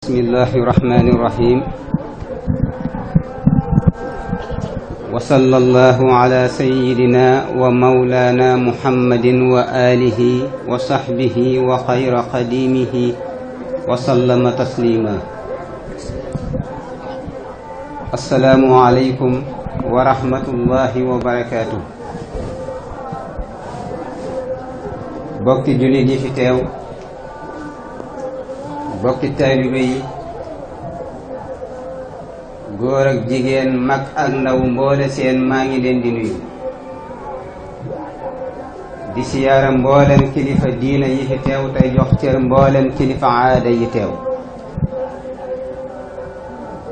bismillahi rahmani rahim wa sallallahu ala sayyidina wa mawlana muhammadin wa alihi wa sahbihi wa khayra qadimihi wa sallama taslima. assalaamu alaykum wa rahmatullahi wa barakatuh. bokki jullit yi fi teew, bokki taalibe yi, góor ak jigéen, mag ak ndaw, mboole seen maa ngi leen di nuyu di siyaara mboolem kilifa diina yi fi teew tey jox cër mboolem kilifa aada yi teew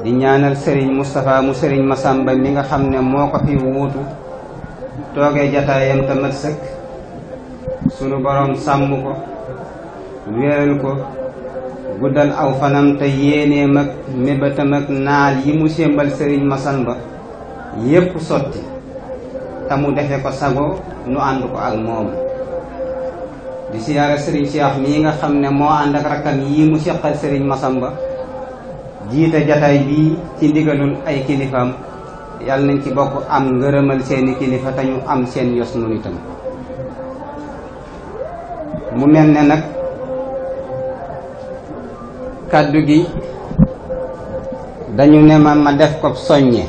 di ñaanal sëriñ Moustapha mu sëriñ Massamba mi nga xam ne moo ko fi wuutu toogee jataayam te mat sëkk, sunu boroom sàmm ko, wéeral ko, guddal aw fanam te yéeneem ak mébétam ak naal yi mu sémbal sëriñ Massamba yépp sotti te mu defe ko sago nu ànd ko ak moom. di siyaare sëriñ Cheikh mii nga xam ne moo ànd ak rakkam yi mu seqal sëriñ Massamba jiite jataay bii ci ndigalul ay kilifaam. yàlla nañ ci bokk am ngërëmal seeni kilifa te ñu am seen yos nu itam. mu mel ne nag kàddu gi dañu ne ma def ko soññe,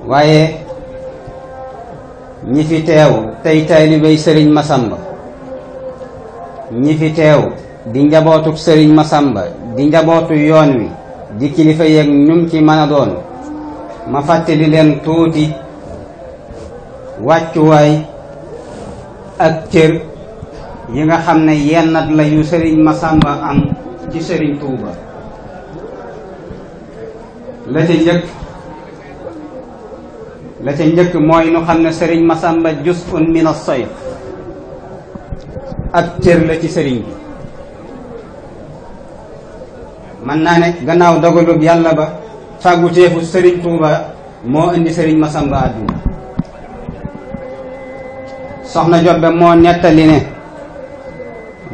waaye ñi fi teew tey taalibey sëriñ Massamba, ñi fi teew di njabootuk sëriñ Massamba, di njabootu yoon wi, di kilifa yeeg ñum ci mën a doon, ma fàttali leen tuuti wàccuwaay ak cër yi nga xam ne yennat la yu sëriñ Massamba am ci sëriñ Touba. la ca njëkk mooy nu xam ne sëriñ Massamba juz'un min as-sayf, ak cër la ci sëriñ bi. mën naa ne gannaaw dogalub yàlla ba fàgguteefu sëriñ Touba moo indi sëriñ Massamba àdduna. soxna Jobbe moo nettali ne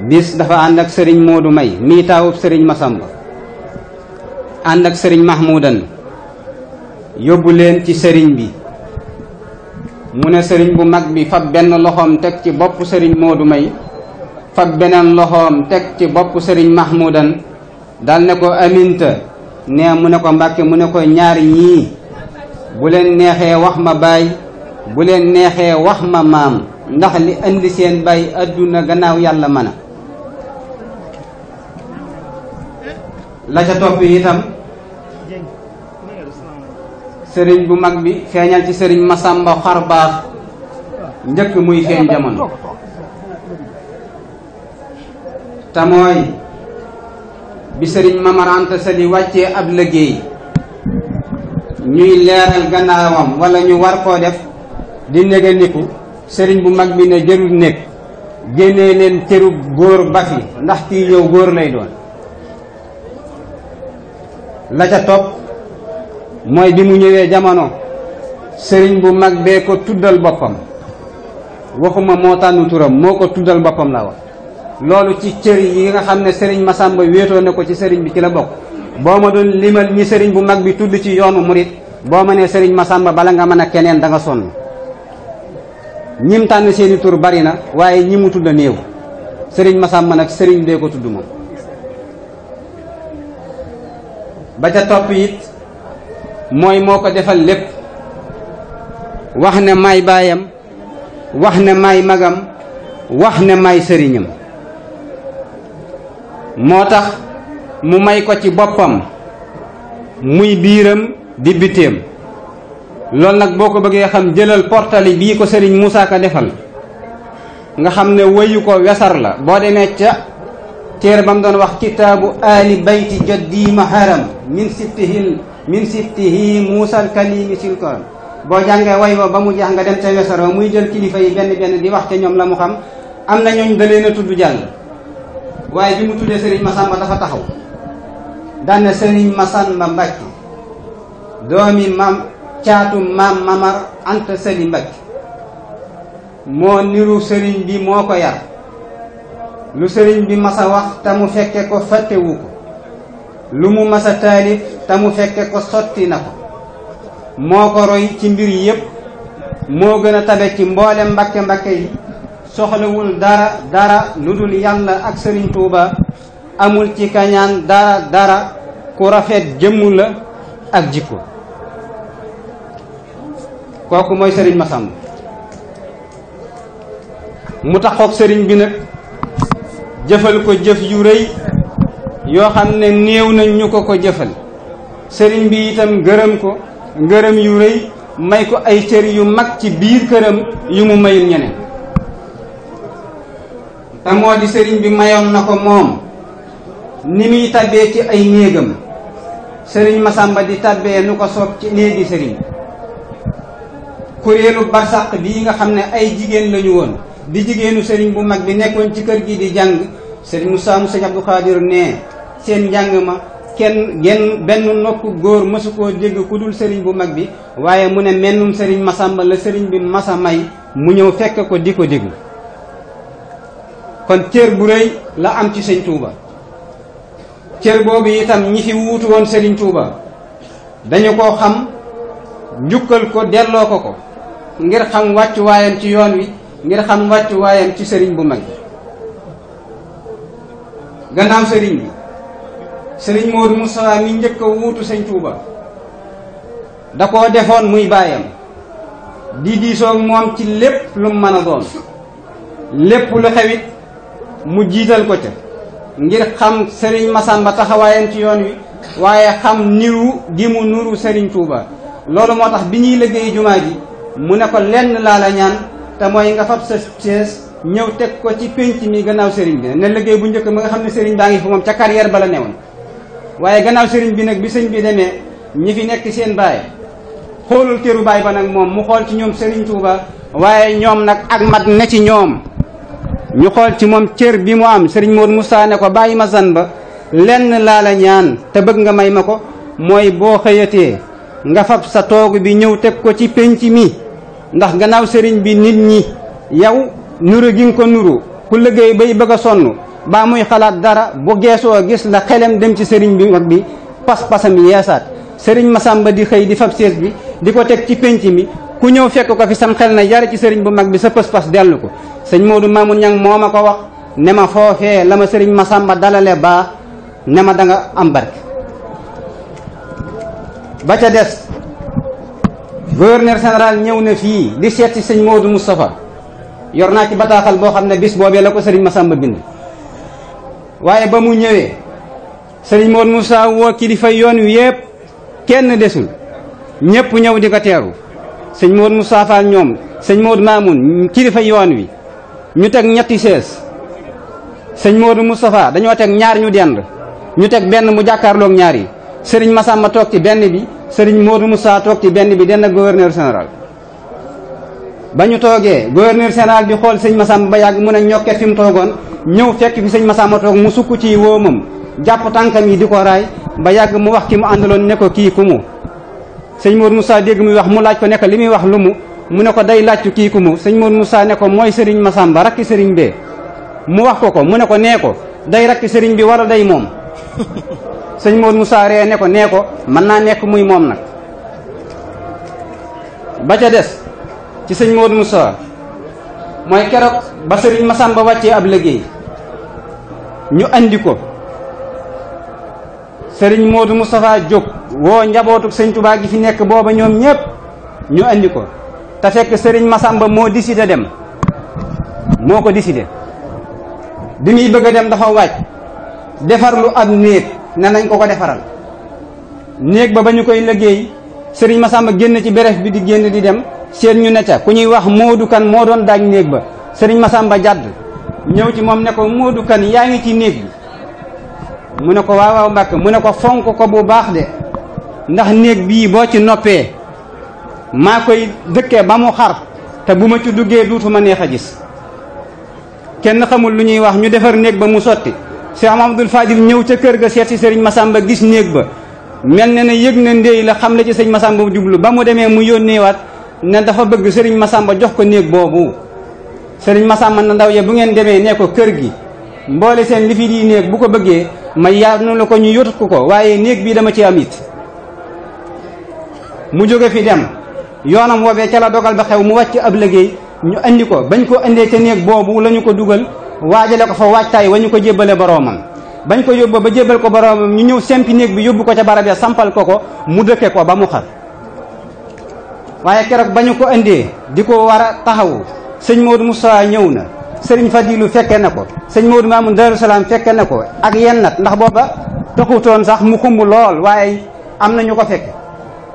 bis dafa ànd ak sëriñ Moodu May mii taawub sëriñ Massamba, ànd ak sëriñ Mahmoudan yóbbu leen ci sëriñ bi. mu ne sëriñ bu mag bi fab benn loxoom teg ci bopp sëriñ Moodu May, fab beneen loxoom teg ci bopp sëriñ Mahmoudan, dal ne ko aminta, ne mu ne ko Mbàkke, mu ne ko ñaar ñii bu leen neexee wax ma baay, bu leen neexee wax ma maam, ndax li indi seen baay adduna gannaaw yàlla mën a. la ca topp itam sëriñ bu mag bi feeñal ci sëriñ Massamba xar baax njëkk muy feeñ jamono, te mooy bi sëriñ Mamar Anta Sali wàccee ab liggéey ñuy leeral gannaawam wala ñu war koo def di négandiku, sëriñ bu mag bi ne jërul nekk, génnee leen cërub góor ba fi, ndax kii ñëw góor lay doon. la ca topp mooy bi mu ñëwee jamono sëriñ bu mag bee ko tuddal boppam, waxuma moo tànn turam, moo ko tuddal boppam la wax. loolu ci cër yi nga xam ne sëriñ Massamba wéetoo ne ko ci sëriñ bi ci la bokk. boo ma doon limal ñi sëriñ bu mag bi tudd ci yoonu murit, boo ma nee sëriñ Massamba bala nga mën a keneen da nga sonn. ñim tànn seeni tur bari na, waaye ñi mu tudd néew. sëriñ Massamba nag sëriñ bee ko tudd moom. ba ca topp it mooy moo ko defal lépp, wax ne may baayam, wax ne may magam, wax ne may sëriñam. moo tax mu may ko ci boppam, muy biiram di bitéem. loolu nag boo ko bëggee xam, jëlal portali bii ko sëriñ Moussa Ka defal, nga xam ne wayu ko wesar la. boo demee ca téere ba mu doon wax kitaabu ali bayti jaddi maharam min sibtihi muusal kalimi silkoram, boo jàngee way wa ba mu jeex nga dem ca wesar wa muy jël kilifa yi benn benn di wax ca ñoom la mu xam. am na ñooñ da leen a tudd jàll, waaye bi mu tuddee sëriñ Massamba dafa taxaw daan ne sëriñ Massamba Mbàkke doomi caatu maam Mamar Anta Sali Mbàkke moo niru sëriñ bi, moo ko yar, lu sëriñ bi masa wax te mu fekke ko fàttewu ko lu mu masa taalif te mu fekke ko sotti na ko moo ko roy ci mbir yépp moo gën a tabe ci mboolem mbakke yi soxlawul dara lu dul yàlla ak sëriñ Tuuba amul ci kañaan dara ku rafet jëmm la ak jikko kooku mooy sëriñ Massamba mu taxoog sëriñ bi nag jëfal ko jëf yu rëy yoo xam ne néew nañ ñu ko jëfal sëriñ bi itam gërëm ko ngërëm yu rëy may ko ay cër yu mag ci biir këram yu mu mayul ñeneen te moo di sëriñ bi mayoon na ko moom ni muy tabbee ci ay néegam sëriñ Massamba di tabbee nu ko soob ci néegi sëriñ kuréelu barsàq bii nga xam ne ay jigéen lañu woon di jigéenu sëriñ bu mag bi nekkoon ci kër gi di jàng sëriñ Moussa mu sëriñ Abdou Khadir ne seen njàng ma benn nopp góor mësu koo dégg ku dul sëriñ bu mag bi waaye mu ne mennum sëriñ Massamba la sëriñ bi masa may mu ñëw fekk ko di ko déglu kon cër bu rëy la am ci sëñ Touba cër boobu itam ñi fi wuutu woon sëriñ Touba dañu koo xam njukkal ko delloo ko ngir xam wàccuwaayam ci yoon wi ngir xam wàccuwaayam ci sëriñ bu mag bi gannaaw sëriñ bi sëriñ Modou Moustapha mi njëkk a wuutu sëñ Touba da koo defoon muy baayam di diisoog moom ci lépp lu mën a doon lépp lu xewit mu jiital ko ca ngir xam sëriñ Massamba taxawaayam ci yoon wi waaye xam niru gi mu nuru sëriñ Touba loolu moo tax bi ñuy liggéey jumaa ji mu ne ko lenn laa la ñaan te mooy nga fab sa chaise ñëw teg ko ci pénc mi gannaaw sëriñ bi ne liggéey bu njëkk ma nga xam ne sëriñ baa ngi fi moom ca carrière ba la newoon waaye gannaaw sëriñ bi nag bi sëñ bi demee ñi fi nekk seen baay xoolul këru baay ba nag moom mu xool ci ñoom sëriñ Touba waaye ñoom nag ak mat ne ci ñoom ñu xool ci moom cër bi mu am sëriñ Modou Moussa ne ko bàyyi ma san ba lenn laa la ñaan te bëgg nga may ma ko mooy boo xëyatee nga fab sa toogu bi ñëw teg ko ci pénc mi ndax gannaaw sëriñ bi nit ñi yow nuru gi nga ko nuru ku liggéey bay bëgg a sonn baa muy xalaat dara bu geesoo gis la xelem dem ci sëriñ bi mag bi pas-pasam yeesaat sëriñ Massamba di xëy di fab sees bi di ko teg ci pénc mi ku ñëw fekk ko fi sam xel na yar ci sëriñ bu mag bi sa pas-pas dellu ko sëñ Modou Mamoun Niang moo ma ko wax ne ma foofee la ma sëriñ Massamba dalale baa ne ma da nga am barke ba ca des gouverneur général ñëw na fii di seet ci sëñ Modou Moustapha yor naa ci bataaxal boo xam ne bis boobee la ko sëriñ Massamba bind waaye ba mu ñëwee sëriñ Modou Moustapha woo kilifa yoon wi yépp kenn desul ñépp ñëw di ko teeru sëñ Modou Moustapha ñoom sëñ Modou Mamoun kilifa yoon wi ñu teg ñetti sees sëñ Modou Moustapha dañoo teg ñaar ñu dend ñu teg benn mu jàkkaarloog ñaar yi sëriñ Massamba toog ci benn bi sëriñ Modou Moustapha toog ci benn bi dend ak gouverneur général ba ñu toogee gouverneur général bi xool sëñ Massamba ba yàgg mu ne ñokket fi mu toogoon ñëw fekk fi sëñ Massamba toog mu sukk ci wóomam jàpp tànkam yi di ko raay ba yàgg mu wax ki mu àndaloon ne ko kii ku mu sëñ Modou Moustapha dégg muy wax mu laaj ko ne ko li muy wax lu mu ne ko day laajtu kii ku mu sëñ Modou Moustapha ne ko mooy sëriñ Massamba rakki sëriñ bee mu wax ko mu ne ko nee ko day rakki sëriñ bi wala day moom sëñ Modou Moustapha ree ne ko nee ko mën naa nekk muy moom nag ba ca des ci sëñ Modou Moustapha mooy keroog ba sëriñ Massamba wàccee ab liggéey ñu andi ko sëriñ Modou Moustapha jóg woo njabootu sëñ Touba gi fi nekk booba ñoom ñépp ñu andi ko te fekk sëriñ Massamba moo décidé dem moo ko décidé bi muy bëgg a dem dafa wàcc defarlu ab néeg ne nañ ko defaral néeg ba ñu koy liggéey sëriñ Massamba génn ci beref bi di génn di dem seen ñu ne ca ku ñuy wax Modou Kane moo doon daaj néeg ba sëriñ Massamba jàdd ñëw ci moom ne ko Modou Kane yaa ngi ci néeg bi mu ne ko waaw Mbàkke mu ne ko fonk ko bu baax de ndax néeg bii boo ci noppee maa koy dëkkee ba mu xar te bu ma ci duggee duutuma neex a gis kenn xamul lu ñuy wax ñu defar néeg ba mu sotti Cheikh Mamadou Fadil ñëw ca kër ga seet si sëriñ Massamba gis néeg ba mel ne yëg na ndéy la xam la ci sëriñ Massamba jublu ba mu demee mu yónneewaat ne dafa bëgg sëriñ Massamba jox ko néeg boobu sëriñ Massamba na ndaw ya bu ngeen demee ne ko kër gi mboole seen li fi di néeg bu ko bëggee ma yaanu la ko ñu yotut ko waaye néeg bii dama ci am it mu jóge fi dem yoonam woobee ca la dogal ba xew mu wàcc ab liggéey ñu andi ko bañ ko andee ca néeg boobu la ñu ko dugal waajale ko fa waajtaay wa ñu ko jébbale boroomam bañ ko yóbbu ba jébbal ko boroomam ñu ñëw sempi néeg bi yóbbu ko ca barab ya sampal ko mu dëkke ko ba mu xar waaye keroog ba ñu ko andee di ko war a taxawu sëñ Modou Moussa ñëw na sëriñ Fadilu fekke na ko sëñ Modou Mamoun Darou Salaam fekke na ko ak yennat ndax booba taxutoon sax mu xumb lool waaye am na ñu ko fekke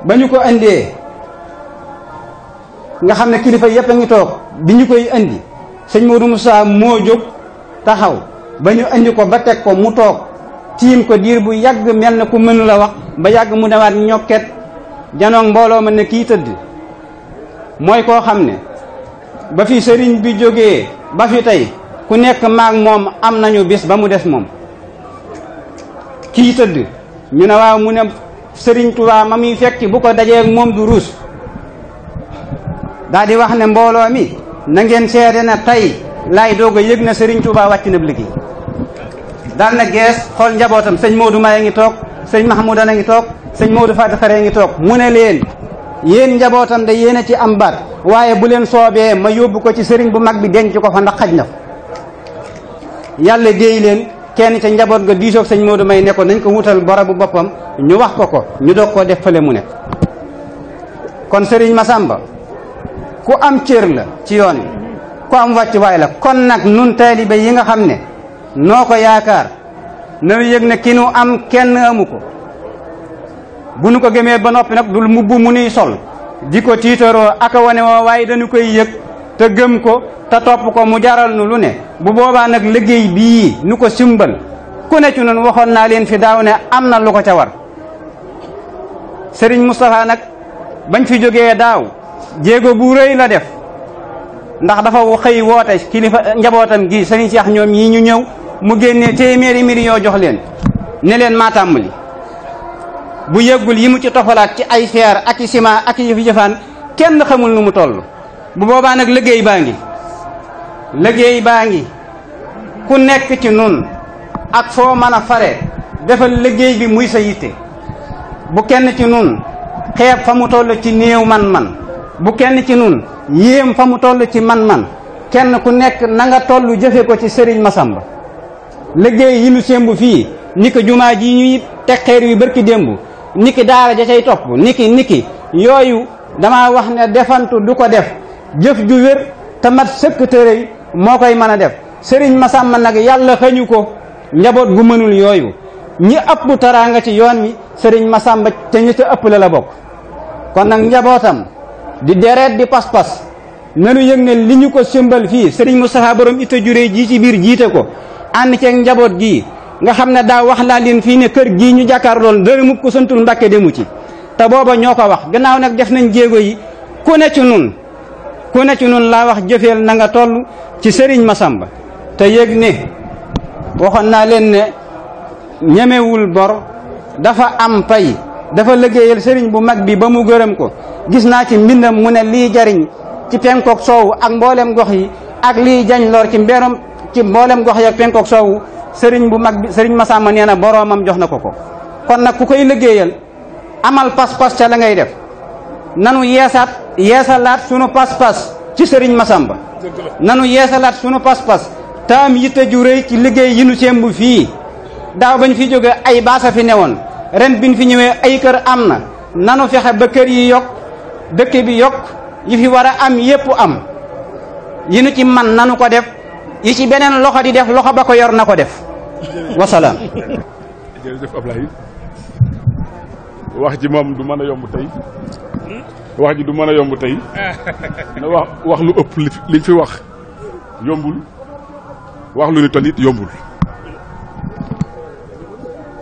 ba ñu ko andee nga xam ne kilifa yëpp a ngi toog bi ñu koy andi sëñ Modou Moussa moo jóg taxaw ba ñu andi ko ba teg ko mu toog tiim ko diir bu yàgg mel na ku mënu la wax ba yàgg mu demaat ñokket janoog mbooloo ma ne kii tëdd mooy koo xam ne ba fi sëriñ bi jógee ba fi tey ku nekk maag moom am nañu bis ba mu des moom kii tëdd ñu ne waaw mu ne sëriñ Tuubaa ma muy fekk bu ko dajee ak moom du ruus daal di wax ne mbooloo mi na ngeen seede na tey laay doog a yëg na sëriñ Tuubaa wàcc na liggéey daal na gees xool njabootam sëñ Modou Maye ngi toog sëñ Mahmoudana ngi toog sëñ Modou Fati Xare ngi toog mu ne leen yéen njabootam de yéen a ci am baat waaye bu leen soobee ma yóbbu ko ci sëriñ bu mag bi denc ko fa ndax xaj na ko yàlla déey leen kenn ca njaboot ga diisoog sëñ Modou May ne ko nañ ko wutal barabu boppam ñu wax ko ñu doog koo def fële mu nekk kon sëriñ Massamba ku am cër la ci yoon wi ku am wàccuwaay la kon nag nun taalibe yi nga xam ne noo ko yaakaar nanu yëg ne ki nu am kenn amu ko bu nu ko gëmee ba noppi nag dul mbubb mu nuy sol di ko tiitaroo aka wane woo waaye dañu koy yëg te gëm ko te topp ko mu jaral nu lu ne bu boobaa nag liggéey bii nu ko simbal ku ne ci nun waxoon naa leen fi daaw ne am na lu ko ca war Serigne Moustapha nag bañ fi jógee daaw jéego bu rëy la def ndax dafa xëy woote kilifa njabootam gi Serigne Cheikh ñoom ñii ñu ñëw mu génnee téeméeri million jox leen ne leen maa tàmbali bu yëggul yi mu ci tofalaat ci ay feer ak i ciment ak i jëfaan kenn xamul nu mu toll bu boobaa nag liggéey baa ngi ku nekk ci nun ak foo mën a fare defal liggéey bi muy sa yitte bu kenn ci nun xeeb fa mu toll ci néew man-man bu kenn ci nun yéem fa mu toll ci man-man kenn ku nekk na nga toll jëfe ko ci Serigne Massamba liggéey yi nu sémbu fii ni ko jumaa ji ñuy teg xeer yu barki démb niki daara ja cay topp niki yooyu dama wax ne defantu du ko def jëf ju wér te mat sëkk tërëy moo koy mën a def Serigne Massamba nag yàlla xañu ko njaboot gu mënul yooyu ñi ëpp taraanga ci yoon wi Serigne Massamba te ñi ca ëpp la bokk kon nag njabootam di deret di pas-pas nanu yëg ne li ñu ko simbal fii Serigne Moustapha borom itta juree ji ci biir jiite ko ànd ceeg njaboot gii nga xam ne daa wax naa leen fii ne kër gii ñu jàkkaar lool dara mu ko santul Mbàkke demu ci te booba ñoo ko wax gannaaw nag def nañ jéego yi ku ne ci nun laa wax jëfeel na nga toll ci Serigne Massamba te yëg ne waxoon naa leen ne ñemewul bor dafa am pay dafa liggéeyal Serigne bu mag bi ba mu gërëm ko gis naa ci mbindam mu ne lii jariñ ci penkook soowu ak mboolem gox yi ak lii jañ lor ci mboolem gox yi ak penkook soowu Serigne bu mag bi Serigne Massamba nee na boroomam jox na ko kon nag ku koy liggéeyal amal pas-pas ca la ngay def nanu yeesalaat sunu pas-pas ci Serigne Massamba nanu yeesalaat sunu pas-pas te am yitte ju rëy ci liggéey yi nu sémbu fii daaw bañ fi jóge ay baasa fi newoon ren biñ fi ñëwee ay kër am na nanu fexe ba kër yi yokk dëkk bi yokk yi fi war a am yépp am yi nu ci man nanu ko def yi ci beneen loxo di def loxo ba ko yor na ko def wasalaam. jërëjëf Ablaye wax ji moom du mën a yomb tey wax ji du mën a yomb tey na wax lu ëpp liñ fi wax yombul wax lu ni toll it yombul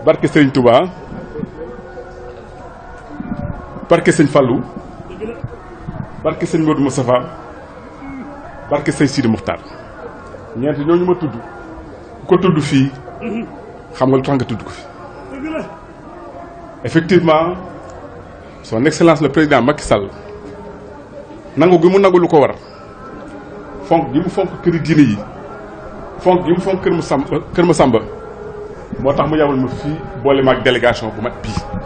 barke Sëriñ Touba barke Sëñ Fallou barke Sëñ Modou Moustapha barke Sëñ Sidi Muxtaar ñeent ñooñu ma tudd ku ko tudd fii xam nga lu tax nga tudd ko fi effectivement son excellence le président Macky Sall nangu gi mu nangu lu ko war fonk gi mu fonk këri diine yi fonk gi mu fonk Kër Masamba moo tax mu yabal ma fii boole ma ak délégation bu mat bii.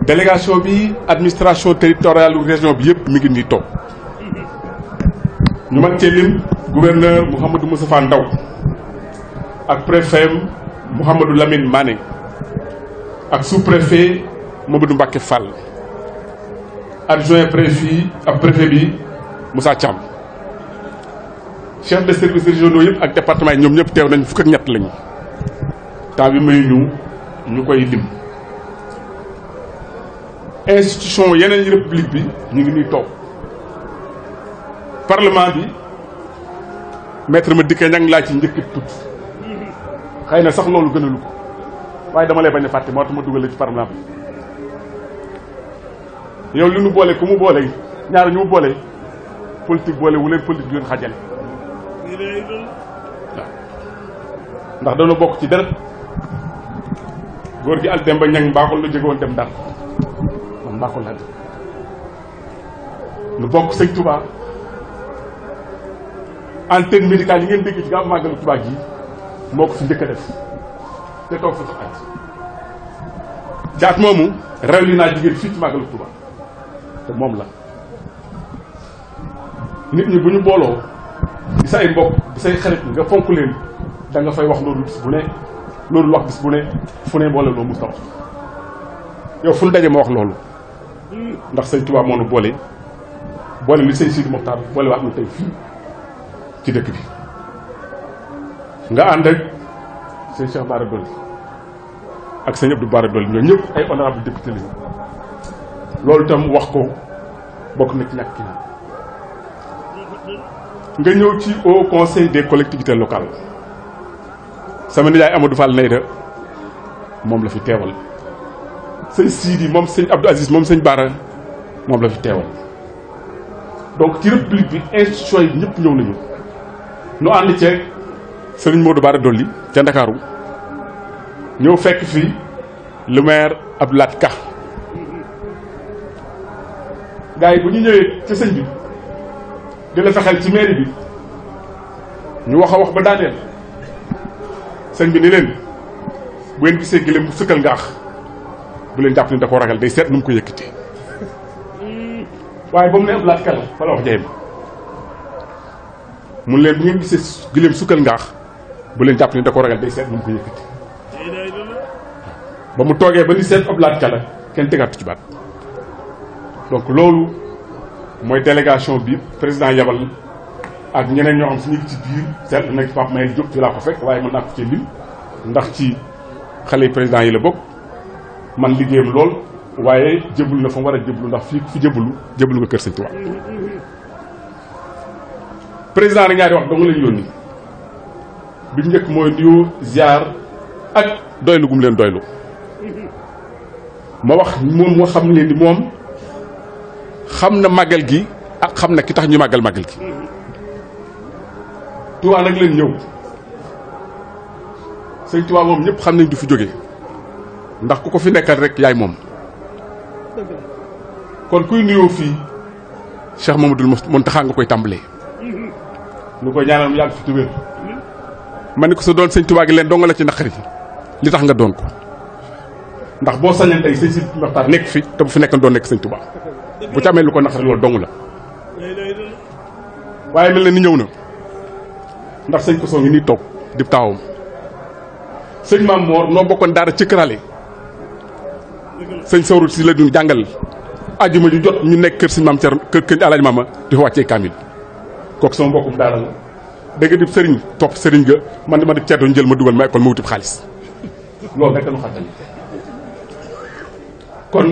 délégation bi administration territoriale région bi yëpp mi ngi nii toog ñu mag cee lim gouverneur Mouhamadou Moustapha Ndaw ak préfet Mouhamadou Lamine Mané ak sous-préfet Mamadou Mbacké Fall adjoint préfet ak préfet bi Moussa Thiam chef de service régionaux yëpp ak département yi ñoom ñëpp teew nañ fukk ak ñett lañu temps bi may ñu koy lim. institution yeneen yi république bi ñu ngi nii toog parlement bi maître Madické Niang laa ci njëkk tudd xëy na sax loolu gënalu ko waaye dama lay bañ a fàtte moo tax ma dugal ci parlement bi yow li nu boole ku mu boole ñaar ñu mu boole politique boole wu leen politique yu leen xajale waaw ndax dana bokk ci deret góor gi Aldemba Niang mbaaxul la jóge woon dem Ndar man mbaaxul la nu bokk sëñ Touba antenne médicale yi ngeen dégg ci gaaw màggalu Touba gi moo ko fi njëkk a def te toog fa at jaat moomu rew li naa jigéen fii ci màggalu Touba te moom la nit ñi bu ñu booloo di say mbokk di say xarit nga fonk leen da nga fay wax loolu bis bu ne loolu wax bis bu ne fu ne boole loo mu taw yow fu nu daje ma wax loolu ndax sëñ Touba moo nu boole li sëñ Sidi Mokhtar boole wax nu tey fii ci dëkk bi nga ànd ak sëñ Cheikh Bara Dolly ak sëñ Abdou Bara Dolly ñoo ñëpp ay honorable député lañu loolu itam wax ko bokk na ci ñàkk ki naan nga ñëw ci au conseil des collectivités locales sama nijaay Amadou Fall Neyda moom la fi teewal sëñ Sidi moom sëñ Abdou Aziz moom sëñ Bara moom la fi teewal donc ci république bi institution yi ñëpp ñëw nañu nu ànd ceeg sëriñ Modou Bara Dolly ca Ndakaaru ñëw fekk fii le maire Abdou Lahad Ka gars yi bu ñu ñëwee ca sëñ bi di la fexeel ci mairie bi ñu wax a wax ba daaneel sëñ bi ni leen bu ngeen gisee gëléem bu sëkkal ngaax bu leen jàpp ni da ko ragal day seet nu mu ko yëkkatee waaye ba mu ne Abdou Lahad Ka la fa la wax jayem mun leen bu ngeen gisee gëléem sukkal ngaax bu leen jàpp ni da ko ragal day seet nu mu ko yëkkatee ba mu toogee ba ni seet Abdou Lahad Ka la kenn tegaatu ci baat donc loolu mooy délégation bi président yabal ak ñeneen ñoo xam si ñu ngi ci biir seet nag Pape Mayel Diop fi laa ko fekk waaye mën naa ko ci lim ndax ci xale président yi la bokk man liggéeyam lool waaye jébbalu na fa mu war a jébbalu ndax fii fi jébbalu nga kër Sëñ Tuubaa président nag ñaari wax dong lañu yónni bi njëkk mooy nuyoo ziar ak doylu gum leen doylu ma wax moom moo xam leen di moom xam na màggal gi ak xam na ki tax ñu màggal gi Tuubaa nag leen ñëw Sëñ Tuubaa moom ñëpp xam nañ du fi jóge ndax ku ko fi nekkal rek yaay moom kon kuy nuyoo fii Cheikh Mamadou Mountakha nga koy tàmbalee ñu koy ñaanal mu yàgg fi tubéer ma ni ko sa doon Sëñ Tuubaa gi leen dong la ci naqari li tax nga doon ko ndax boo sañoon tey sëñ Sidi Mokhtar nekk fi te bu fi nekkoon doon nekk Sëñ Tuubaa bu ci amee lu ko naqari loolu dong la waaye mel na ni ñëw na ndax sëñ ko soo ngi nii toog di taawam sëñ Maam Moor noo bokkoon daara ci kërale sëñ Sawru si la ñu jàngal àjjuma ju jot ñu nekk kër sëñ Maam Cerno kër Alaaji Maama di fa wàccee kaamil kooku sama mbokkum daara la dégg nga di sëriñ topp sëriñ ga man di ceeto njël ma dugal ma école ma wutib xaalis loolu rekk nu xattali kon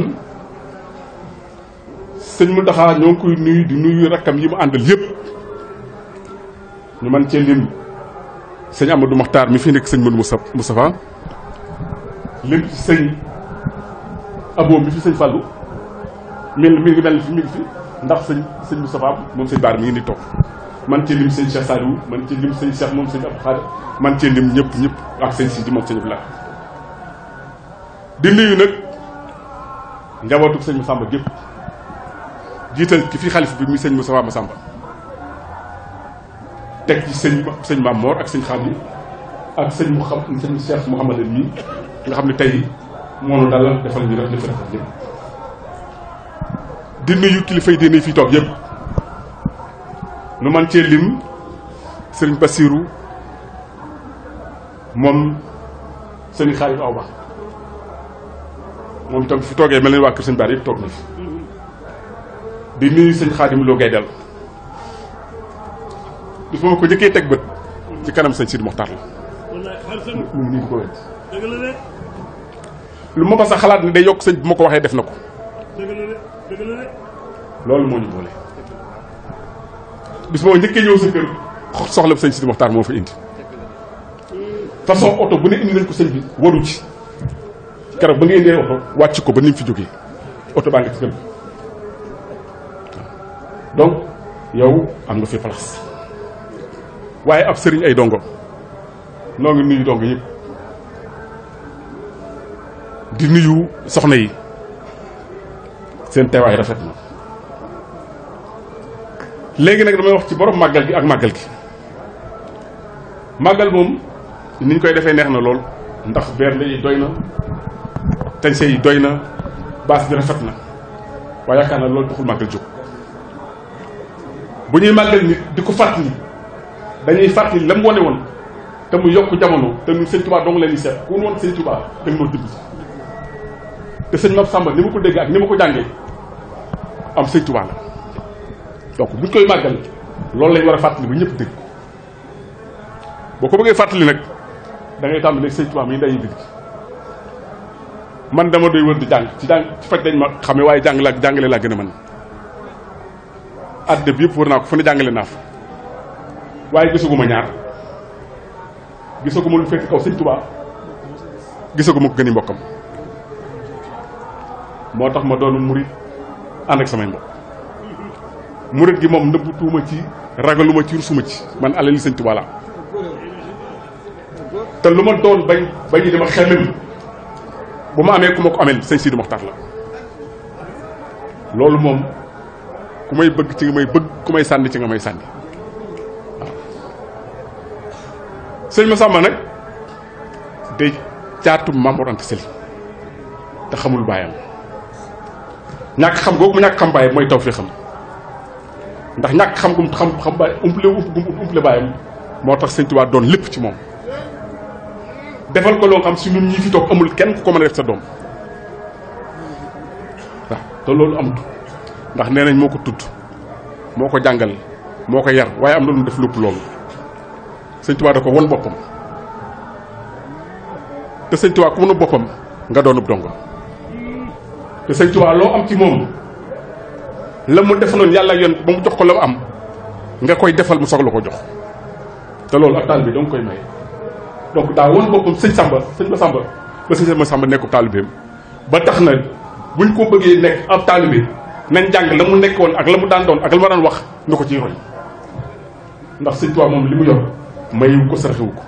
sëñ Mountakha ñoo ngi koy nuyu di nuyu rakkam yi mu àndal yëpp ñu man cee lim sëñ Amadou Mokhtar mi fi nekk sëñ Modou Moustapha lim ci sëñ Abo mi fi sëñ Fallou mi ngi mel fi mi ngi fi ndax sëñ Moustapha moom sëñ Baar mi ngi ni toog man cee lim sëñ Cheikh Saliou man cee lim sëñ Cheikh moom sëñ Abdou Khadir man cee lim ñëpp ak sëñ Sidi moom sëñ Abdou Lahad di nuyu nag njabootu sëñ Massamba gépp jiital ki fi xalif bi muy sëñ Moustapha Massamba teg ci sëñ Maam Mor ak sëñ Xaadim ak sëñ Cheikh Mouhamadou mii nga xam ne tey moonu dalal defal ñu def li fi defal yëpp di nuyu kilifa yi diine fi toog yëpp nu man cee lim sëriñ Bassirou moom sëriñ Xaadim Awa Ba moom itam fi toogee mel ni waa kër sëñ Baar yëpp toog na fi di nuyu sëñ Xaadim Lo Gaydel bis ma ko njëkkee teg bët ci kanam sëñ Sidi Moxtaar la mu ngi nii ko wet lu ma ko sax xalaat ne day yokk sëñ bi ma ko waxee def na ko loolu moo ñu boole bis moo njëkkee ñëw sa kër soxla sëñ Sidi Moxtaar moo fa indi façon oto bu ne indi nañ ko sëñ bi waru ci keroog ba nga indee oto wàcc ko ba ni mu fi jógee oto baa ngi ci kër donc yow am nga fi place waaye ab sëriñ ay dongo noo ngi nuyu dongo yëpp di nuyu soxna yi seen teewaay rafet na léegi nag damay wax ci borom màggal gi ak màggal gi màggal moom ni ñu koy defee neex na lool ndax bernde yi doy na tañse yi doy na baas bi rafet na waaye yaakaar na loolu taxul màggal jóg bu ñuy màggal nit di ko fàttali dañuy fàttali la mu wane woon te mu yokk jamono te ñun sëñ Tuubaa dong leen di seet ku woon sëñ Tuubaa da nga noo dibb te sëñ Mab Samba ni ma ko dégg ak ni ma ko jàngee am sëñ Tuubaa la donc buñ koy màggal loolu lañ war a fàttali ba ñëpp dégg boo ko bëggee fàttali nag da ngay tàmbali sëñ Tuubaa mi nday dégg man dama doy wër di jàng ci faj dañ ma xamee waaye jàngale laa gën a mën àddina bi yëpp wër naa ko fu ne jàngale naa fa waaye gisaguma ñaar gisaguma lu fekk kaw sëñ Tuubaa gisaguma ko gën i mbokkam moo tax ma doonu murit ànd ak samay mbokk murit gi moom nëbbutuuma ci ragaluma ci rusuma ci man alali sëñ Tuubaa la te lu ma doon bañ dama xelmem bu ma amee ku ma ko amel sëñ Sidi Moxtaar la loolu moom ku may bëgg ci nga may bëgg ku may sànni ci nga may sànni waaw sëñ Massamba nag day caatum Maam Mor Anta Sali te xamul baayam ñàkk xam googu mu ñàkk xam baayam mooy taw fii xam ndax ñàkk xam gum xam baay umple baayam moo tax sëñ Tuubaa doon lépp ci moom defal ko loo xam si ñun ñii fi toog amul kenn ku ko mën a def sa doom waaw te loolu amut ndax nee nañ moo ko tudd moo ko jàngal moo ko yar waaye am na lu def lépp loolu sëñ Tuubaa da ko won boppam te sëñ Tuubaa ku mën a boppam nga doonub dongo te sëñ Tuubaa loo am ci moom la mu def noonu yàlla yoon ba mu jox ko la mu am nga koy defal mu soog la ko jox te loolu ak taalibe bi danga koy may donc daa won boppam sëñ Massamba ba sëñ Massamba nekkub taalibeem ba tax na buñ ko bëggee nekk ab taalibe nañ jàng la mu nekkoon ak la mu daan doon ak la ma daan wax nga ko ciy roy ndax sëñ Tuubaa moom li mu yor mayu ko saraxewu ko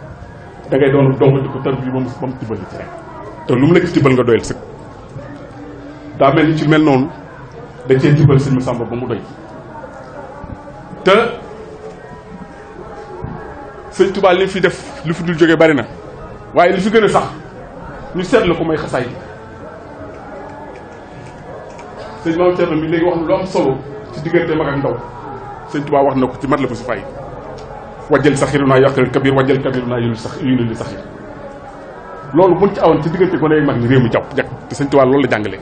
da ngay doon dong di ko tar bi ba mu tibbal ci rek te lu mu la ci tibbal nga doyal sëg daa mel ni ci mel noonu da cee tibbal sëñ Massamba ba mu doy te sëñ Tuubaa li fi def li fi dul jógee bari na waaye li fi gën a sax ñu seetlu ko mooy xasaay sëñ Maam Cerno mi léegi wax na lu am solo ci diggante mag ak ndaw sëñ Tuubaa wax na ko ci mat la fa su fay wajjal saxiru naa yàqal kabir wajjal kabiru naa yu li saxir loolu buñ ci awoon ci diggante ko ne mag ni réew mi jàpp jag te sëñ Tuubaa loolu la jàngale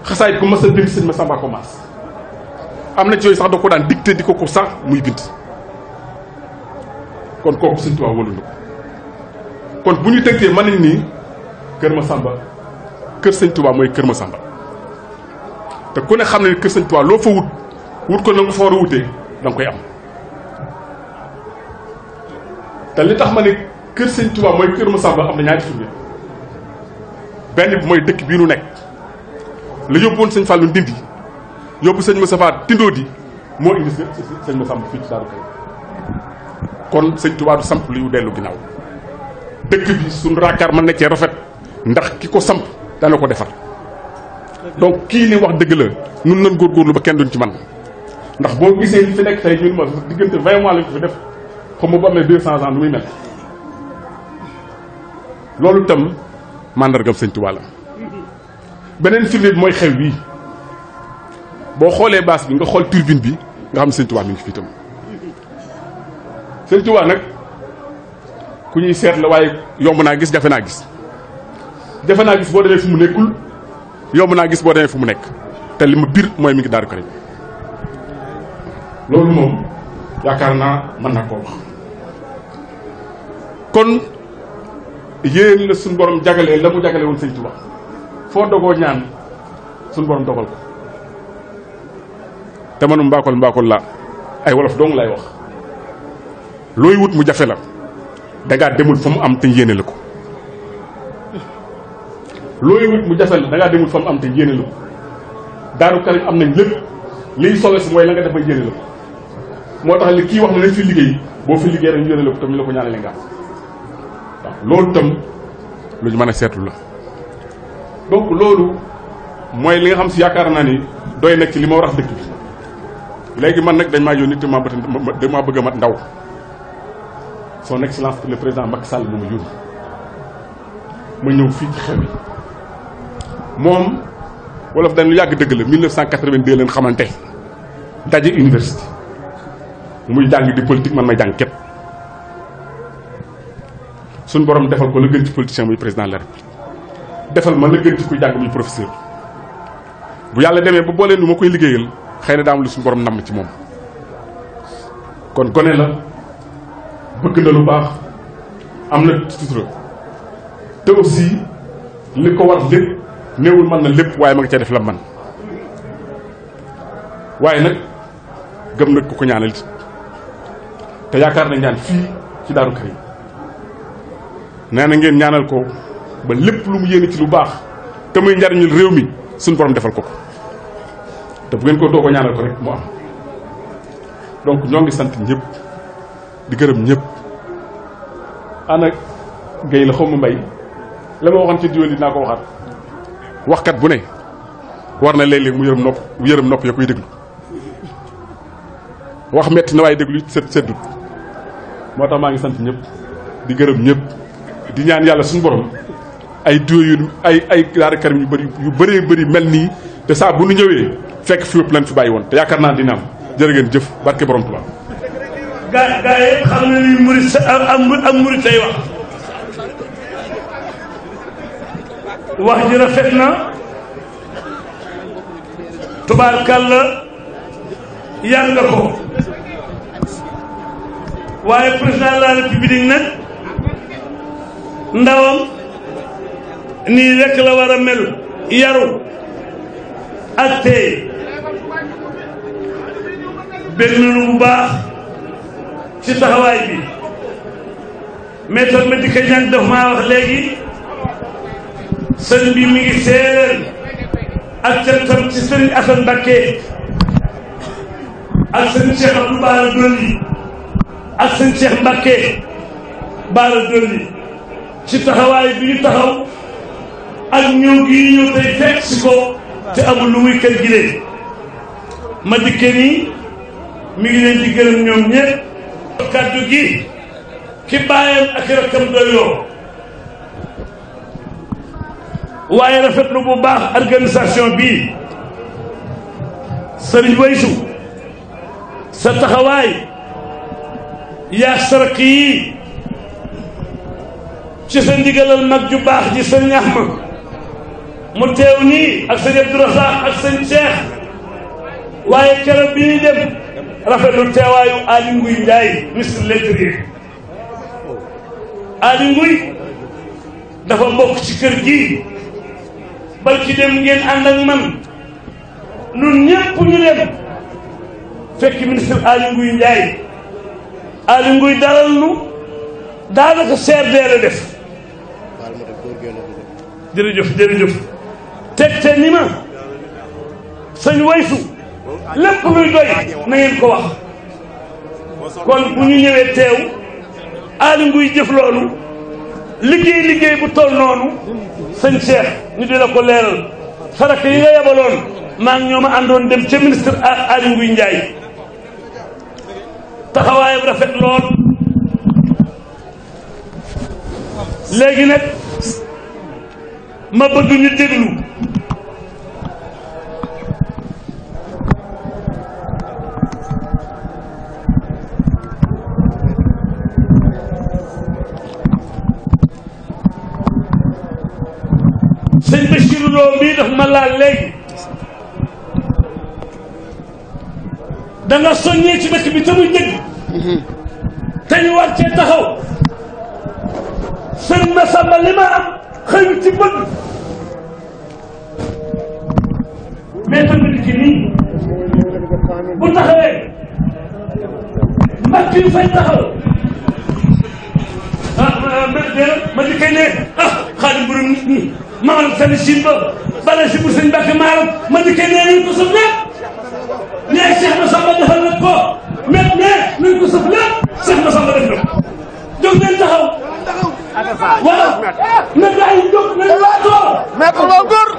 xasaayit ku mas a bind sëñ Massamba ko maas am na ci yooyu sax da ko daan dicté di ko sax muy bind kon kooku sëñ Tuubaa wóolu na ko kon bu ñu tënkee mën nañ nii kër Massamba kër sëñ Tuubaa mooy kër Massamba te ku ne xam ne kër sëñ Tuubaa loo fa wut ko na nga fa war a wutee da nga koy am te li tax ma ne kër sëñ Tuubaa mooy kër Massamba am na ñaari firnde benn bi mooy dëkk bii nu nekk la yóbbuwoon sëñ Fallou Ndindi yóbbu sëñ Moustapha Tindodi moo indi sëñ Massamba fii ci Daaru Karim kon sëñ Tuubaa du samp lu dellu ginnaaw dëkk bi suñu raakaar ma nekkee rafet ndax ki ko samp dana ko defar donc kii li wax dëgg la nun nan góorgóorlu ba kenn duñ ci man ndax boo gisee li fi nekk tey ñun ma diggante 20 mois lañ ko fi def xam nga bu amee 200 ans nu muy mel loolu itam mandargam sëñ Tuubaa la beneen firnde bi mooy xew bii boo xoolee baas bi nga xool turbine bi nga xam ne sëñ Tuubaa mi ngi fi itam sëñ Tuubaa nag ku ñuy seet la waaye yomb naa gis jafe naa gis boo demee fu mu nekkul yomb naa gis boo demee fu mu nekk te li ma biir mooy mi ngi Daaru Karim loolu moom yaakaar naa mën na koo wax kon yéen la suñ borom jagalee la mu jagale woon sëñ Tuubaa foo dogoo ñaan suñ borom dogal ko te manum mbaakol la ay wolof dong lay wax looy wut mu jafe la dangaa demul fa mu am te yéene la ko looy wut mu jafe la dangaa demul fa mu am te yéene la ko Daaru Karim am nañ lépp liy solo si mooy la nga def ba yéene la ko moo tax li kii wax na nañ fi liggéey boo fi liggéey rek ñu yéene la ko tam ñu la ko ñaanale nga am waaw loolu tam lu ñu mën a seetlu la donc loolu mooy li nga xam si yaakaar naa ni doy na ci li ma war a dëkk bi léegi man nag dañ maa yónni te damaa bëgg a mat ndaw son excellence le président Macky Sall mu ma yónni ma ñëw fii ci xew yi moom wolof dañ lu yàgg dëgg la 1982 leen xamante daje université muy jàng di politique man may jàng képp suñ borom defal ko la gën ci politicien muy président de la République defal ma la gën ci kuy jàng muy professeur bu yàlla demee ba booleen lu ma koy liggéeyal xëy na daa am lu suñu borom namm ci moom kon gone la bëgg na lu baax am na sutura te aussi li ko war lépp néewul mën na lépp waaye ma nga cee def la man waaye nag gëm nag ku ko ñaanal te yaakaar na ñaan fii ci Daaru Karim nee na ngeen ñaanal ko ba lépp lu mu yéene ci lu baax te muy njariñul réew mi suñu borom defal ko ko te bu ngeen ko doo ko ñaanal ko rek mu am donc ñoo ngi sant ñëpp di gërëm ñëpp ana Guèye la xaw ma mbay la ma waxoon ci diwaan dinaa ko waxaat waxkat bu ne war na léeg-léeg mu yërëm nopp ya koy déglu wax metti na waaye déglu seddut moo tax maa ngi sant ñëpp di gërëm ñëpp di ñaan yàlla suñu borom ay duo yu ay Daaru Karim yu bëree mel nii te saa bu nu ñëwee fekk fi ëpp lañ fi bàyyi woon te yaakaar naa dina am jërë ngeen jëf barke borom Tuubaa. gaa yi xam na ni murit am murit tey wax ji rafet na tubaarkàlla yàgg nga ko waaye président de la république nag ndawam nii rekk la war a mel yaru ak tey bég nañu bu baax ci taxawaay bi maître Madické Niang daf maa wax léegi sëñ bi mi ngi séeréer ak cantam ci sëñ Assane Mbacké ak sëñ Cheikh Abdou Bara Dolly ak sëñ Cheikh Mbacké Bara Dolly ci taxawaay bi ñu taxaw ak ñëw gi ñëw tey fekk si ko te amul lu muy kër gi leen Madické nii mi ngi leen di gërëm ñoom ñëpp kàddu gi ki bàyyam ak rakkam doyloo waaye rafetlu bu baax organisation bii sëriñ Waysu sa taxawaay yaa sarak yi ci sa ndigalal mag ju baax ji sëriñ Ahma mu teew nii ak sëriñ Abdou Rassaq ak sëriñ Cheikh waaye keroog bi ñuy dem rafetlu teewaayu Aly Ngouille Ndiaye ministre de l'Intérieur Aly Ngouille dafa bokk ci kër gi barki dem ngeen ànd ak man ñun ñëpp ñu dem fekk ministre Aly Ngouille Ndiaye Aly Ngouille dalal nu daanaka CRD la def jërëjëf te ni ma sëñ Waysu lépp luy doy na ngeen ko wax kon bu ñu ñëwee teew Aly Ngouille jëf loolu liggéey bu toll noonu sëñ Cheikh ñu di la ko leeral saraka yi nga yabaloon maa ngi ñoom a àndoon dem ca ministre Aly Ngouille Ndiaye taxawaayam rafet lool léegi nag ma bëgg ñu déglu sëñ Bachir Lo bii daf ma laal léegi da nga soññee ci dëkk bi te muy dëgg te ñu war cee taxaw sëñ Massamba li ma am xëyu ci bëgg mais tamit ci nii bu taxawee mbàkk yi fay taxaw ma di kay ne xaadim borom nit ñi maanaam seen Chine ba bala si bu sëñ Mbàkke maaram ma di kay ne nañ ko sëf lépp nee Cheikh Massamba defal na ko mais nañ ko sëf lépp Cheikh Massamba def na jóg leen taxaw waaw na gaa yi jóg nañ waatoo maître loo góor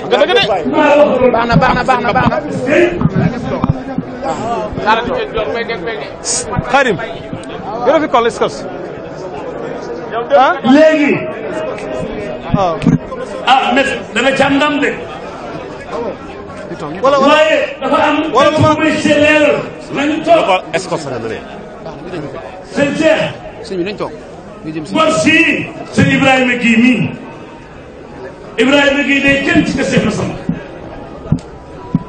nga dëgg de baax na Xaadim gën a fi koll skos léegi mais dana ci am ndam de waaye dafa am muy leeral nañu toog sëñ Cheikh sëñ bi nañ toog gor sii sëñ Ibrahima Guèye mii Ibrahima Guèye day kenn ci ka Cheikh Massamba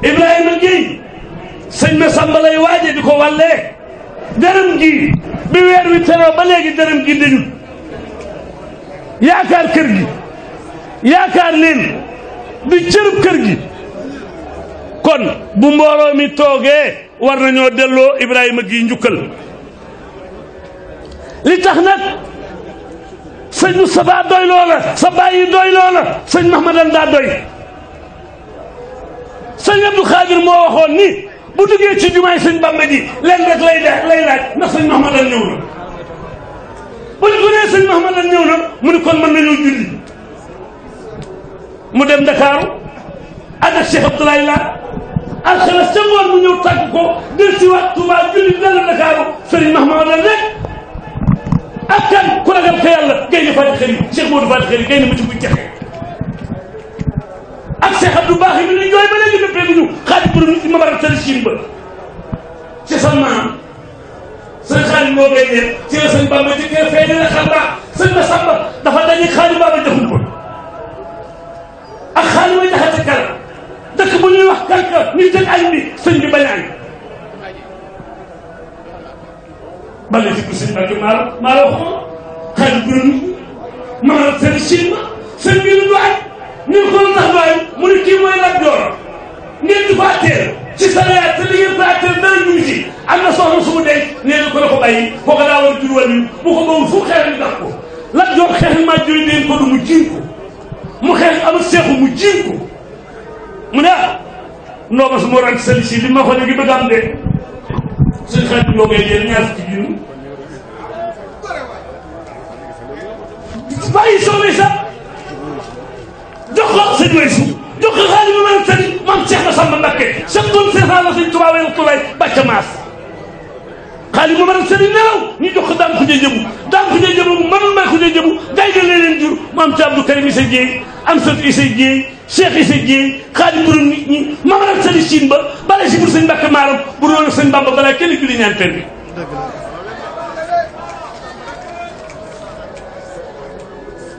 Ibrahima Guèye sëñ Massamba lay waaje di ko wàllee dërëm gi bi weer wi teroo ba léegi dërëm gi dañu yaakaar kër gi yaakaar leen di cërub kër gi kon bu mbooloo mi toogee war nañoo delloo Ibrahima Guèye njukkal li tax nag sëñ Moustapha doy loola sa bàyyi doy loola sëñ Mahmadan daa doy sëñ Abdou Khadir moo waxoon ni bu duggee ci jumaay sëñ Bamba ji leen rek lay laaj ndax sëñ Mahmadan ñëw na bu ñu ko nee sëñ Mahmadan ñëw na mu ni kon mën nañoo julli mu dem Ndakaaru ànd ak Cheikh Abdoulaye Laat alxames ca ngoon mu ñëw tàgg ko del si waat Touba julli dal Ndakaaru sëriñ Mahmadan rek ak kan ku ragal ko yàlla gay na Fatick xëy Cheikh Modou Fatick xëy gay na ma ci buy jaxe ak Cheikh Abdou Baax yi ni jooy ba léegi dëppee ñu xaadi borom nit ma bara tëri Chine ba ci sa maam sëñ xaadim moo koy def ci la sëñ Bamba ci kër fee dina xam baax sëñ Massamba dafa dañuy xaadim Bamba joxum ko ak xaadim ma jaxate kala dëkk bu ñuy wax kalka ñu tëj añ bi sëñ bi bañ añ bale ci bu sëñ Mbàkke maa la wax ko xaadim borom nit ma bara tëri Chine ba sëñ bi lu añ ñu ko tax doy mu ne kii mooy Lat Joor ngeen di ko atteel ci salaat te li ngeen ko atteel dara ñu ci am na soxna su mu denc nee na ko la ko bàyyi kooku daa war a jur wàllu bu ko boobu fu xeex ñu daf ko Lat Joor xeex maa juri deen ko du mu jiin ko mu xeex amul seexu mu jiin ko mu ne ndooma su ma rànk sali si li ma ko léegi bëgg am de suñ xeet bi koy jël ñaar fukki junni bàyyi soxna sax jox ko sëñ Waysu jox ko xaalis bi ma ne sëñ maam Cheikh Massamba Mbacké chaque doon seetaan la sëñ Tuubaa wala Tuubaa bàcc maas xaalis bi ma ne sëñ nelaw ñu jox ko daam xujee jëbu mënul may xujee jëbu gay da leen jur maam ci Abdou Karim Issa Dieye am sët Issa Dieye Cheikh Issa Dieye xaalis borom nit ñi ma ne sëñ Chine ba bale si pour sëñ Mbacké maaram bu doon sëñ Bamba balaa kenn julli ñaan per bi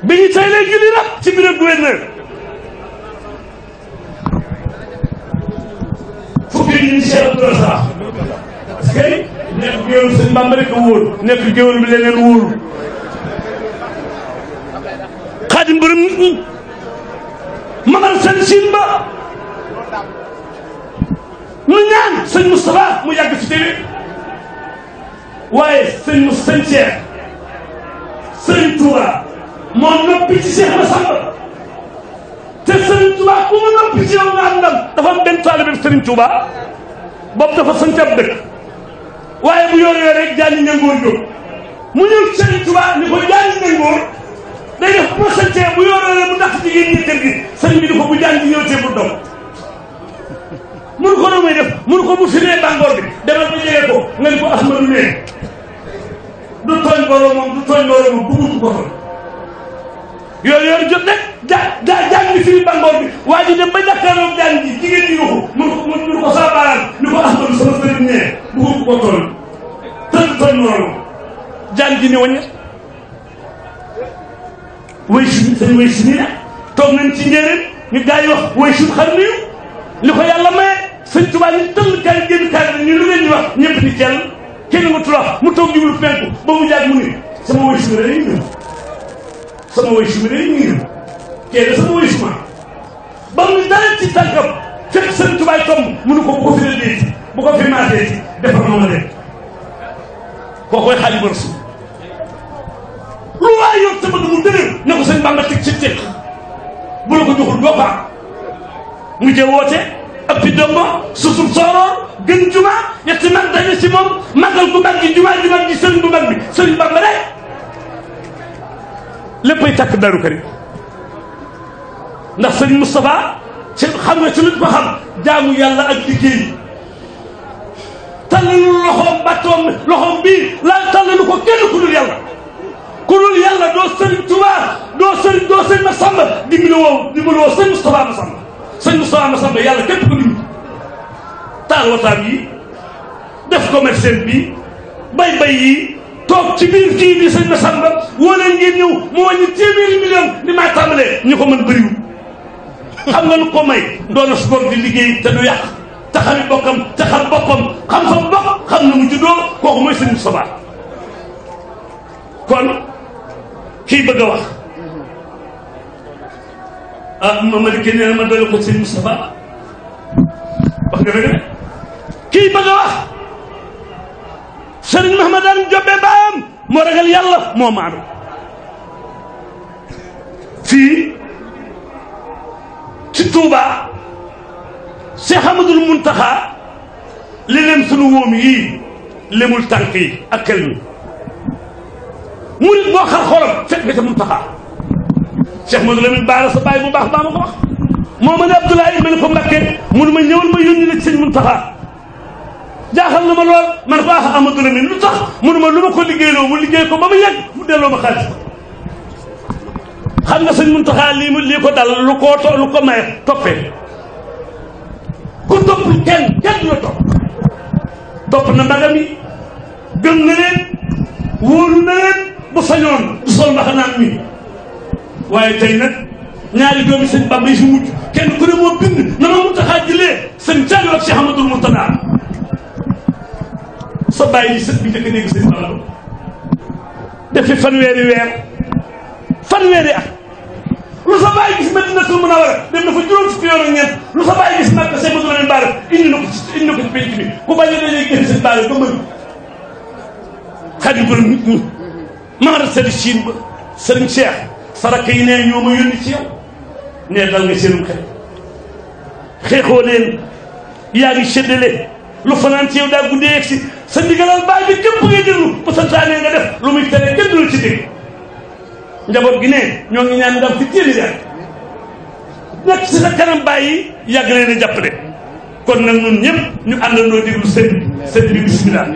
bi ñu tey lay julli nag ci bureau gouverneur fukki ñu ni Cheikh Abdoulaye Sarr parce que nekk géwél sëñ Bamba rek a wóor nekk géwél bi leneen wóoru xaadim borom nit ñi mamal seen Chine ba ñu ñaan sëñ Moustapha mu yàgg ci télé waaye sëñ Cheikh sëñ Touba moo noppi ci Cheikh Massamba te Serigne Touba ku mu noppi ci yow nga am ndam dafa am benn taalibe Serigne Touba boobu dafa sant ab dëkk waaye bu yor rek jaani ñangoor jóg mu ñëw Serigne Touba ni ko jaani ñangoor day def bu ma santee bu yor mu ndax jigéen ñi kër gi sëriñ bi di ko bu jaani ñëwtee bu doom mun ko noo may def mënu ko bu firee bàngoor bi demal ba jege ko nga ni ko Ahmadu ne du tooñ boromam du tooñ boromam bëggul ko tooñ yooyu jot nag jaan bi firi bàngoor bi waa ji dem ba jàkkaarloo jaan ji jigéen ñi ko mënu ko saa baaraan ni ko Ahmadu sama sëriñ ne bëggul ko tooñ tooñ boromam jaan ji ni waññet way si sëñ way si nii nag toog nañ ci njéeréen ñu gaa yi wax way si xar niyu li ko yàlla maye sëñ Tuubaa ñu tëll kaay génn kaay ñu lu ngeen ñu wax ñëpp ni cell kenn nga tula mu toog jublu penku ba mu jaag mu ni sama way si mi day ngir sama way si mi day ngir kenn sama way si ma ba mu dara ci tànkam fekk sëñ Tuubaa tomb mu ne ko bu ko fi deeti bu ko fi maateeti defar ma de koo koy Xaadimu Rasuul lu waay yor te bëgg mu dëgër ne ko sëñ Bamba teg ci teg bu la ko joxul doo baax mu jë woote ëppi dongo susul sooroor gën juma ñetti mag daje ci moom magal bu mag gi juma ji mag ji sëriñ bu mag bi sëriñ Bamba rek léppay takk Daaru Karim ndax sëriñ Moustapha ci xam nga ci luñ ko xam jaamu yàlla ak liggéey tàllalu loxoom battoom loxoom bii laa tàllalu ko kenn ku dul yàlla ku dul yàlla doo sëriñ Tuubaa doo sëriñ Masamba dimbali woo sëriñ Moustapha Masamba sëriñ Moustapha Masamba yàlla képp ko dimbali taal wataam yi def commerçant bi bay yi toog ci biir kii bi sëriñ Masamba woo leen ngeen ñëw mu wàññi téeméeri million ni maa tàmbalee ñu ko mën bëriwul xam nga lu ko may doona sport di liggéey te du yàq te xami bokkam te xam boppam xam fa bopp xam na mu juddoo kooku mooy sëriñ Moustapha kon kii bëgg a wax Mamadou Kine nee na ma doole ko sëñ Moustapha wax nga dëgg kii bëgg a wax Serigne Mahmadane Jobbe baayam moo ragal yàlla moo maanu fii ci Touba Cheikh Amadou Muntaxa li leen sunu wóom yii lemul tànk yi ak kël mi murit boo xar xolam fekk nga ca Muntaxa Cheikh Modou Lamine Bara sa bàyyi bu baax baa ma ko wax moo ma ne Abdoulaye ma ne ko Mbakke mënu ma ñëwal ma yónni la ci sëñ Muntaxa jaaxal na ma lool man ko Amadou Lamine lu tax mënu ma lu ma ko liggéeyloo mu liggéey ko ba mu yegg mu delloo ma xaalis xam nga sëñ Muntaxa lii ko dal lu ko maye toppee ku toppul kenn du la topp na magam yi gëm na leen wóolu na leen bu sañoon du sol mbaxanaam mi waaye tey nag ñaari doomi sëñ Bamba yi fi mujj kenn ku ne moo bind na ma Muntaxa jëlee sëñ Saliou ak Cheikh Amadou Mourtada sa bàyyi sët bi njëkk a dégg sëñ Bamba def fi fanweeri at lu sa bàyyi gis Madinatul Munawwara dem na fa juróom fukki yoon ak ñeent lu sa bàyyi gis Makka Cheikh Amadou Lamine Bara indi na ko ci penc bi ku bañ a dañuy génn sëñ Bara ba mën xadim borom nit ñi maara sëriñ Chine ba sëriñ Cheikh saraka yi nee ñoo ma yónni ci yow nee dal nga seenum xel xeexoo leen yaa ngi séddale lu fanaan ci yow daa guddee yegg si sa ndigalal baay bi képp ngay déglu bu santaanee nga def lu muy tere kenn du la ci dégg njaboot gi ne ñoo ngi ñaan ndam fi téeli daal nekk si sa kanam bàyyi yàgg leen a jàppale kon nag ñun ñëpp ñu àndandoo déglu sëñ bi bismillah